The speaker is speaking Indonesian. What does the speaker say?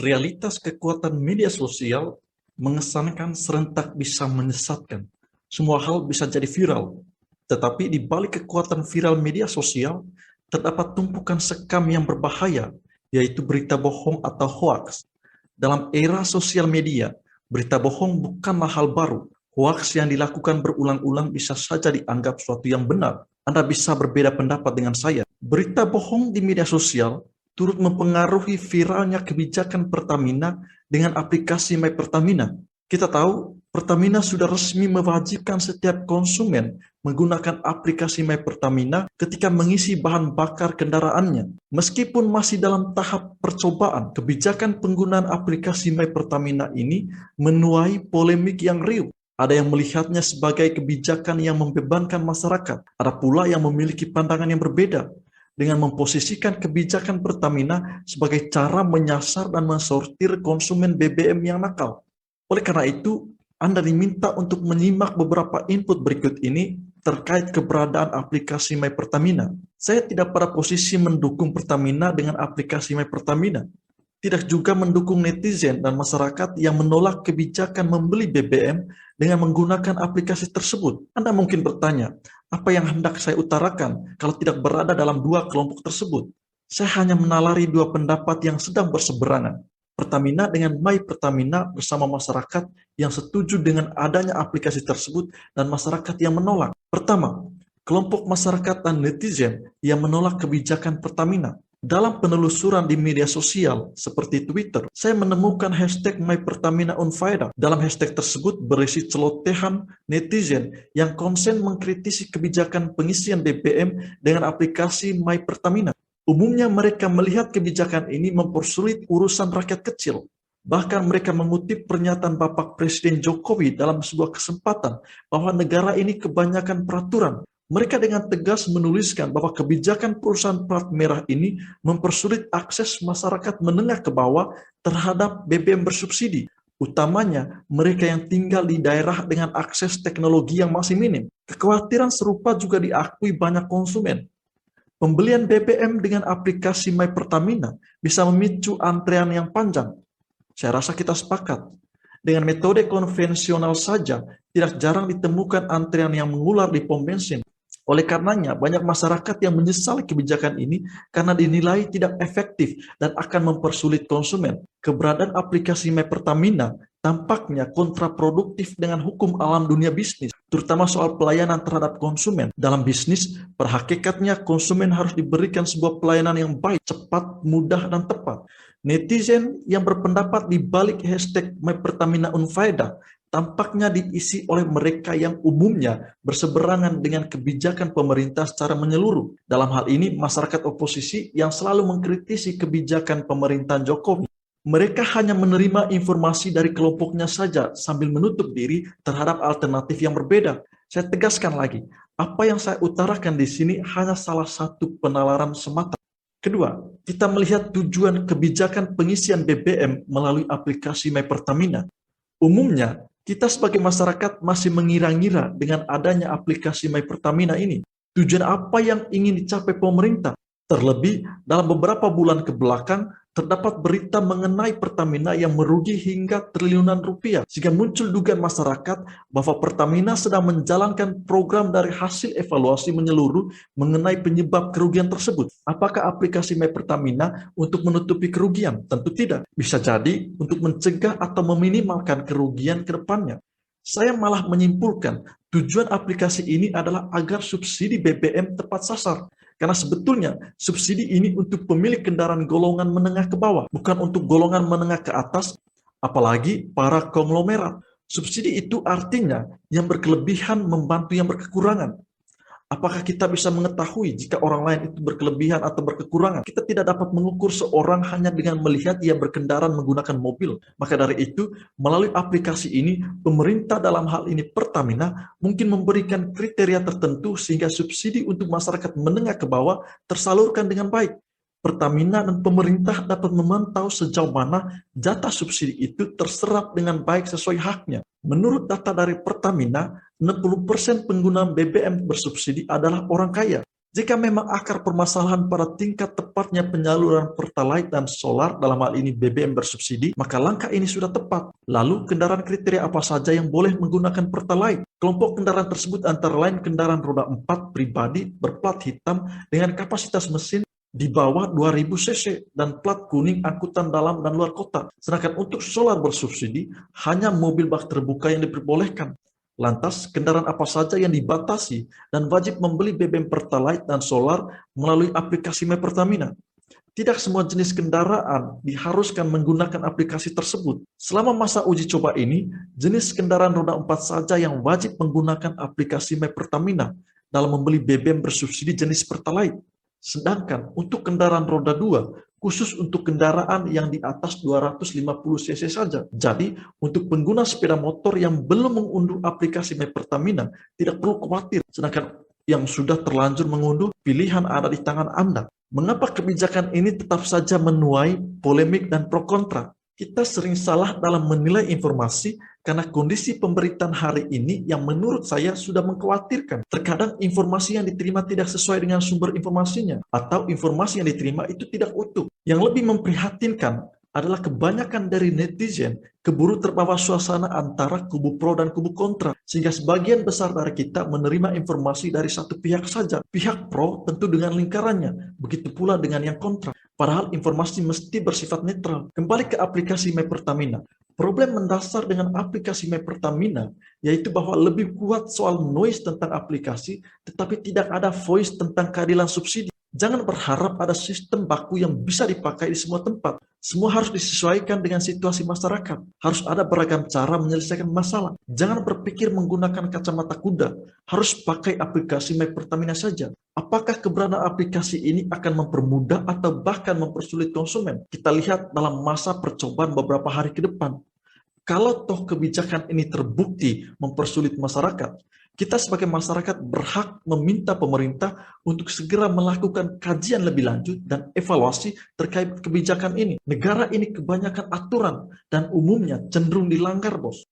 Realitas kekuatan media sosial mengesankan serentak bisa menyesatkan. Semua hal bisa jadi viral. Tetapi di balik kekuatan viral media sosial, terdapat tumpukan sekam yang berbahaya, yaitu berita bohong atau hoaks. Dalam era sosial media, berita bohong bukanlah hal baru. Hoaks yang dilakukan berulang-ulang bisa saja dianggap suatu yang benar. Anda bisa berbeda pendapat dengan saya. Berita bohong di media sosial turut mempengaruhi viralnya kebijakan Pertamina dengan aplikasi My Pertamina. Kita tahu, Pertamina sudah resmi mewajibkan setiap konsumen menggunakan aplikasi My Pertamina ketika mengisi bahan bakar kendaraannya. Meskipun masih dalam tahap percobaan, kebijakan penggunaan aplikasi My Pertamina ini menuai polemik yang riuh. Ada yang melihatnya sebagai kebijakan yang membebankan masyarakat. Ada pula yang memiliki pandangan yang berbeda, dengan memposisikan kebijakan Pertamina sebagai cara menyasar dan mensortir konsumen BBM yang nakal. Oleh karena itu, Anda diminta untuk menyimak beberapa input berikut ini terkait keberadaan aplikasi My Pertamina. Saya tidak pada posisi mendukung Pertamina dengan aplikasi My Pertamina. Tidak juga mendukung netizen dan masyarakat yang menolak kebijakan membeli BBM dengan menggunakan aplikasi tersebut. Anda mungkin bertanya, apa yang hendak saya utarakan kalau tidak berada dalam dua kelompok tersebut? Saya hanya menalari dua pendapat yang sedang berseberangan. Pertamina dengan My Pertamina bersama masyarakat yang setuju dengan adanya aplikasi tersebut dan masyarakat yang menolak. Pertama, kelompok masyarakat dan netizen yang menolak kebijakan Pertamina. Dalam penelusuran di media sosial seperti Twitter, saya menemukan hashtag My Pertamina Unfaedah. Dalam hashtag tersebut berisi celotehan netizen yang konsen mengkritisi kebijakan pengisian BBM dengan aplikasi My Pertamina. Umumnya mereka melihat kebijakan ini mempersulit urusan rakyat kecil. Bahkan mereka mengutip pernyataan Bapak Presiden Jokowi dalam sebuah kesempatan bahwa negara ini kebanyakan peraturan. Mereka dengan tegas menuliskan bahwa kebijakan perusahaan plat merah ini mempersulit akses masyarakat menengah ke bawah terhadap BBM bersubsidi, utamanya mereka yang tinggal di daerah dengan akses teknologi yang masih minim. Kekhawatiran serupa juga diakui banyak konsumen. Pembelian BBM dengan aplikasi My Pertamina bisa memicu antrean yang panjang. Saya rasa kita sepakat. Dengan metode konvensional saja, tidak jarang ditemukan antrean yang mengular di pom bensin. Oleh karenanya, banyak masyarakat yang menyesali kebijakan ini karena dinilai tidak efektif dan akan mempersulit konsumen. Keberadaan aplikasi My Pertamina tampaknya kontraproduktif dengan hukum alam dunia bisnis, terutama soal pelayanan terhadap konsumen. Dalam bisnis, pada hakikatnya konsumen harus diberikan sebuah pelayanan yang baik, cepat, mudah, dan tepat. Netizen yang berpendapat di balik hashtag My Pertamina Unfaedah tampaknya diisi oleh mereka yang umumnya berseberangan dengan kebijakan pemerintah secara menyeluruh. Dalam hal ini, masyarakat oposisi yang selalu mengkritisi kebijakan pemerintahan Jokowi. Mereka hanya menerima informasi dari kelompoknya saja sambil menutup diri terhadap alternatif yang berbeda. Saya tegaskan lagi, apa yang saya utarakan di sini hanya salah satu penalaran semata. Kedua, kita melihat tujuan kebijakan pengisian BBM melalui aplikasi My Pertamina. Umumnya, kita sebagai masyarakat masih mengira-ngira dengan adanya aplikasi My Pertamina ini. Tujuan apa yang ingin dicapai pemerintah? Terlebih, dalam beberapa bulan ke belakang, terdapat berita mengenai Pertamina yang merugi hingga triliunan rupiah, sehingga muncul dugaan masyarakat bahwa Pertamina sedang menjalankan program dari hasil evaluasi menyeluruh mengenai penyebab kerugian tersebut. Apakah aplikasi My Pertamina untuk menutupi kerugian? Tentu tidak. Bisa jadi untuk mencegah atau meminimalkan kerugian ke depannya. Saya malah menyimpulkan tujuan aplikasi ini adalah agar subsidi BBM tepat sasar. Karena sebetulnya subsidi ini untuk pemilik kendaraan golongan menengah ke bawah, bukan untuk golongan menengah ke atas, apalagi para konglomerat. Subsidi itu artinya yang berkelebihan membantu yang berkekurangan. Apakah kita bisa mengetahui jika orang lain itu berkelebihan atau berkekurangan? Kita tidak dapat mengukur seorang hanya dengan melihat ia berkendaraan menggunakan mobil. Maka dari itu, melalui aplikasi ini, pemerintah dalam hal ini Pertamina mungkin memberikan kriteria tertentu sehingga subsidi untuk masyarakat menengah ke bawah tersalurkan dengan baik. Pertamina dan pemerintah dapat memantau sejauh mana jatah subsidi itu terserap dengan baik sesuai haknya. Menurut data dari Pertamina, 60% pengguna BBM bersubsidi adalah orang kaya. Jika memang akar permasalahan pada tingkat tepatnya penyaluran Pertalite dan solar, dalam hal ini BBM bersubsidi, maka langkah ini sudah tepat. Lalu, kendaraan kriteria apa saja yang boleh menggunakan Pertalite? Kelompok kendaraan tersebut antara lain kendaraan roda 4 pribadi berplat hitam dengan kapasitas mesin di bawah 2000 cc dan plat kuning angkutan dalam dan luar kota. Sedangkan untuk solar bersubsidi, hanya mobil bak terbuka yang diperbolehkan. Lantas, kendaraan apa saja yang dibatasi dan wajib membeli BBM Pertalite dan solar melalui aplikasi My Pertamina? Tidak semua jenis kendaraan diharuskan menggunakan aplikasi tersebut. Selama masa uji coba ini, jenis kendaraan roda 4 saja yang wajib menggunakan aplikasi My Pertamina dalam membeli BBM bersubsidi jenis Pertalite. Sedangkan untuk kendaraan roda 2, khusus untuk kendaraan yang di atas 250 cc saja. Jadi, untuk pengguna sepeda motor yang belum mengunduh aplikasi My Pertamina, tidak perlu khawatir. Sedangkan yang sudah terlanjur mengunduh, pilihan ada di tangan Anda. Mengapa kebijakan ini tetap saja menuai polemik dan pro kontra? Kita sering salah dalam menilai informasi karena kondisi pemberitaan hari ini yang menurut saya sudah mengkhawatirkan. Terkadang informasi yang diterima tidak sesuai dengan sumber informasinya, atau informasi yang diterima itu tidak utuh. Yang lebih memprihatinkan adalah kebanyakan dari netizen keburu terbawa suasana antara kubu pro dan kubu kontra, sehingga sebagian besar dari kita menerima informasi dari satu pihak saja. Pihak pro tentu dengan lingkarannya, begitu pula dengan yang kontra. Padahal informasi mesti bersifat netral. Kembali ke aplikasi My Pertamina. Problem mendasar dengan aplikasi My Pertamina yaitu bahwa lebih kuat soal noise tentang aplikasi, tetapi tidak ada voice tentang keadilan subsidi. Jangan berharap ada sistem baku yang bisa dipakai di semua tempat. Semua harus disesuaikan dengan situasi masyarakat. Harus ada beragam cara menyelesaikan masalah. Jangan berpikir menggunakan kacamata kuda. Harus pakai aplikasi My Pertamina saja. Apakah keberadaan aplikasi ini akan mempermudah atau bahkan mempersulit konsumen? Kita lihat dalam masa percobaan beberapa hari ke depan. Kalau toh kebijakan ini terbukti mempersulit masyarakat, kita sebagai masyarakat berhak meminta pemerintah untuk segera melakukan kajian lebih lanjut dan evaluasi terkait kebijakan ini. Negara ini kebanyakan aturan dan umumnya cenderung dilanggar, bos.